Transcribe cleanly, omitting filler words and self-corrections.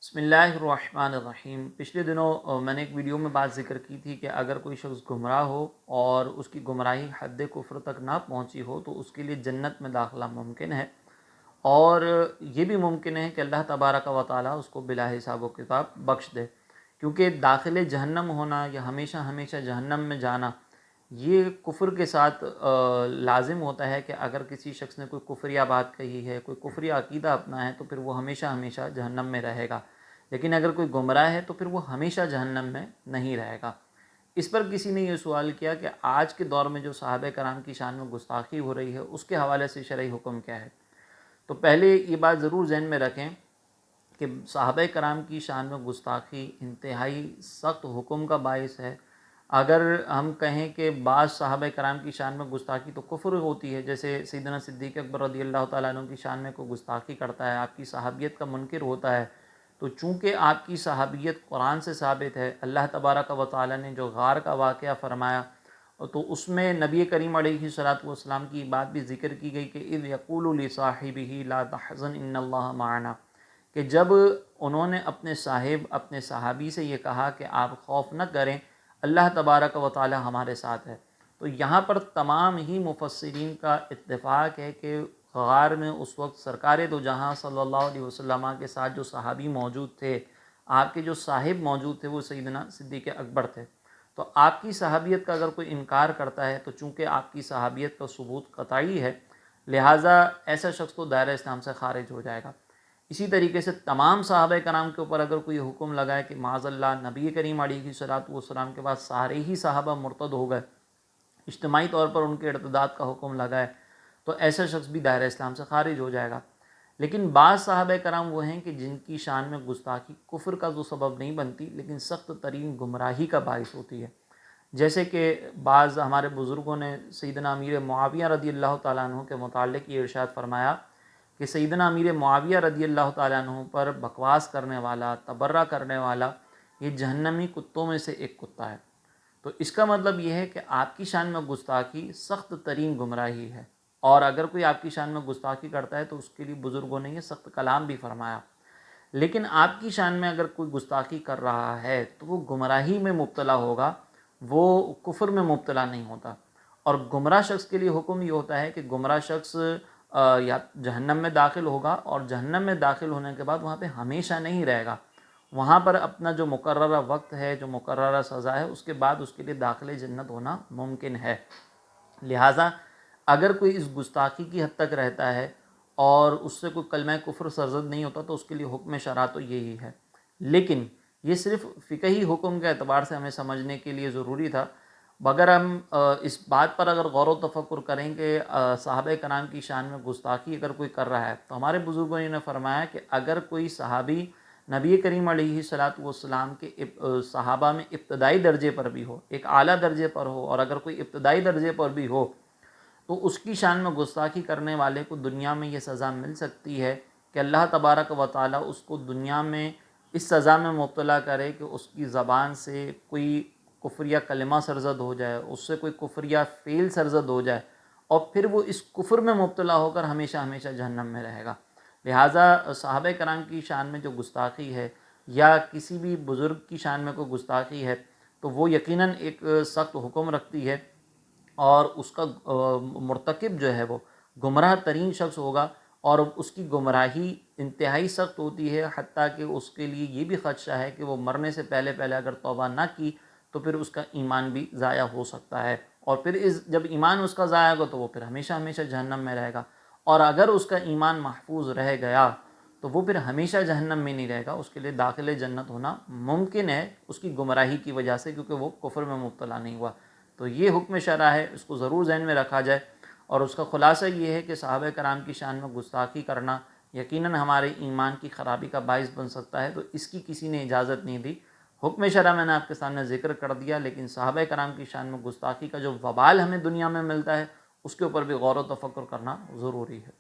بسم اللہ الرحمن الرحیم۔ پچھلے دنوں میں نے ایک ویڈیو میں بات ذکر کی تھی کہ اگر کوئی شخص گمراہ ہو اور اس کی گمراہی حد کفر تک نہ پہنچی ہو تو اس کے لیے جنت میں داخلہ ممکن ہے، اور یہ بھی ممکن ہے کہ اللہ تبارک و تعالیٰ اس کو بلا حساب و کتاب بخش دے، کیونکہ داخل جہنم ہونا یا ہمیشہ ہمیشہ جہنم میں جانا یہ کفر کے ساتھ لازم ہوتا ہے کہ اگر کسی شخص نے کوئی کفریہ بات کہی ہے، کوئی کفریہ عقیدہ اپنا ہے، تو پھر وہ ہمیشہ ہمیشہ جہنم میں رہے گا۔ لیکن اگر کوئی گمراہ ہے تو پھر وہ ہمیشہ جہنم میں نہیں رہے گا۔ اس پر کسی نے یہ سوال کیا کہ آج کے دور میں جو صحابہ کرام کی شان میں گستاخی ہو رہی ہے اس کے حوالے سے شرعی حکم کیا ہے؟ تو پہلے یہ بات ضرور ذہن میں رکھیں کہ صحابہ کرام کی شان میں گستاخی انتہائی سخت حکم کا باعث ہے۔ اگر ہم کہیں کہ بعض صحابہ کرام کی شان میں گستاخی تو کفر ہوتی ہے، جیسے سیدنا صدیق اکبر رضی اللہ تعالیٰ عنہ کی شان میں کوئی گستاخی کرتا ہے، آپ کی صحابیت کا منکر ہوتا ہے، تو چونکہ آپ کی صحابیت قرآن سے ثابت ہے، اللہ تبارک و تعالیٰ نے جو غار کا واقعہ فرمایا تو اس میں نبی کریم علیہ الصلوۃ والسلام کی بات بھی ذکر کی گئی کہ اذ یقول لصاحبہ لا تحزن ان اللہ معنا، کہ جب انہوں نے اپنے صاحب اپنے صحابی سے یہ کہا کہ آپ خوف نہ کریں، اللہ تبارک و تعالی ہمارے ساتھ ہے۔ تو یہاں پر تمام ہی مفسرین کا اتفاق ہے کہ غار میں اس وقت سرکار دو جہاں صلی اللہ علیہ وسلم کے ساتھ جو صحابی موجود تھے، آپ کے جو صاحب موجود تھے، وہ سیدنا صدیق اکبر تھے۔ تو آپ کی صحابیت کا اگر کوئی انکار کرتا ہے تو چونکہ آپ کی صحابیت کا ثبوت قطعی ہے، لہٰذا ایسا شخص تو دائرہ اسلام سے خارج ہو جائے گا۔ اسی طریقے سے تمام صحابہ کرام کے اوپر اگر کوئی حکم لگائے کہ معاذ اللہ نبی کریم علیہ الصلوۃ والسلام کے بعد سارے ہی صحابہ مرتد ہو گئے، اجتماعی طور پر ان کے ارتداد کا حکم لگائے، تو ایسا شخص بھی دائرہ اسلام سے خارج ہو جائے گا۔ لیکن بعض صحابہ کرام وہ ہیں کہ جن کی شان میں گستاخی کفر کا تو سبب نہیں بنتی لیکن سخت ترین گمراہی کا باعث ہوتی ہے، جیسے کہ بعض ہمارے بزرگوں نے سیدنا امیر معاویہ رضی اللہ تعالیٰ عنہ کے متعلق یہ ارشاد فرمایا کہ سیدنا امیر معاویہ رضی اللہ تعالیٰ عنہ پر بکواس کرنے والا، تبرہ کرنے والا، یہ جہنمی کتوں میں سے ایک کتا ہے۔ تو اس کا مطلب یہ ہے کہ آپ کی شان میں گستاخی سخت ترین گمراہی ہے، اور اگر کوئی آپ کی شان میں گستاخی کرتا ہے تو اس کے لیے بزرگوں نے یہ سخت کلام بھی فرمایا۔ لیکن آپ کی شان میں اگر کوئی گستاخی کر رہا ہے تو وہ گمراہی میں مبتلا ہوگا، وہ کفر میں مبتلا نہیں ہوتا۔ اور گمراہ شخص کے لیے حکم یہ ہوتا ہے کہ گمراہ شخص یا جہنم میں داخل ہوگا، اور جہنم میں داخل ہونے کے بعد وہاں پہ ہمیشہ نہیں رہے گا، وہاں پر اپنا جو مقررہ وقت ہے، جو مقررہ سزا ہے، اس کے بعد اس کے لیے داخل جنت ہونا ممکن ہے۔ لہٰذا اگر کوئی اس گستاخی کی حد تک رہتا ہے اور اس سے کوئی کلمہ کفر سرزد نہیں ہوتا تو اس کے لیے حکم شرع تو یہی ہے۔ لیکن یہ صرف فقہی حکم کے اعتبار سے ہمیں سمجھنے کے لیے ضروری تھا۔ اگر ہم اس بات پر اگر غور و تفکر کریں کہ صحابہ کرام کی شان میں گستاخی اگر کوئی کر رہا ہے، تو ہمارے بزرگوں نے فرمایا کہ اگر کوئی صحابی نبی کریم علیہ الصلوۃ والسلام کے صحابہ میں ابتدائی درجے پر بھی ہو، ایک اعلیٰ درجے پر ہو، اور اگر کوئی ابتدائی درجے پر بھی ہو تو اس کی شان میں گستاخی کرنے والے کو دنیا میں یہ سزا مل سکتی ہے کہ اللہ تبارک و تعالیٰ اس کو دنیا میں اس سزا میں مبتلا کرے کہ اس کی زبان سے کوئی کفریہ کلمہ سرزد ہو جائے، اس سے کوئی کفریہ فعل سرزد ہو جائے، اور پھر وہ اس کفر میں مبتلا ہو کر ہمیشہ ہمیشہ جہنم میں رہے گا۔ لہٰذا صحابہ کرام کی شان میں جو گستاخی ہے یا کسی بھی بزرگ کی شان میں کوئی گستاخی ہے تو وہ یقیناً ایک سخت حکم رکھتی ہے، اور اس کا مرتکب جو ہے وہ گمراہ ترین شخص ہوگا، اور اس کی گمراہی انتہائی سخت ہوتی ہے، حتیٰ کہ اس کے لیے یہ بھی خدشہ ہے کہ وہ مرنے سے پہلے اگر توبہ نہ کی تو پھر اس کا ایمان بھی ضائع ہو سکتا ہے، اور پھر جب ایمان اس کا ضائع ہوگا تو وہ پھر ہمیشہ ہمیشہ جہنم میں رہے گا، اور اگر اس کا ایمان محفوظ رہ گیا تو وہ پھر ہمیشہ جہنم میں نہیں رہے گا، اس کے لیے داخل جنت ہونا ممکن ہے اس کی گمراہی کی وجہ سے، کیونکہ وہ کفر میں مبتلا نہیں ہوا۔ تو یہ حکم شرع ہے، اس کو ضرور ذہن میں رکھا جائے، اور اس کا خلاصہ یہ ہے کہ صحابہ کرام کی شان میں گستاخی کرنا یقیناً ہمارے ایمان کی خرابی کا باعث بن سکتا ہے، تو اس کی کسی نے اجازت نہیں دی۔ حکم شرع میں نے آپ کے سامنے ذکر کر دیا، لیکن صحابہ کرام کی شان میں گستاخی کا جو وبال ہمیں دنیا میں ملتا ہے اس کے اوپر بھی غور و تفکر کرنا ضروری ہے۔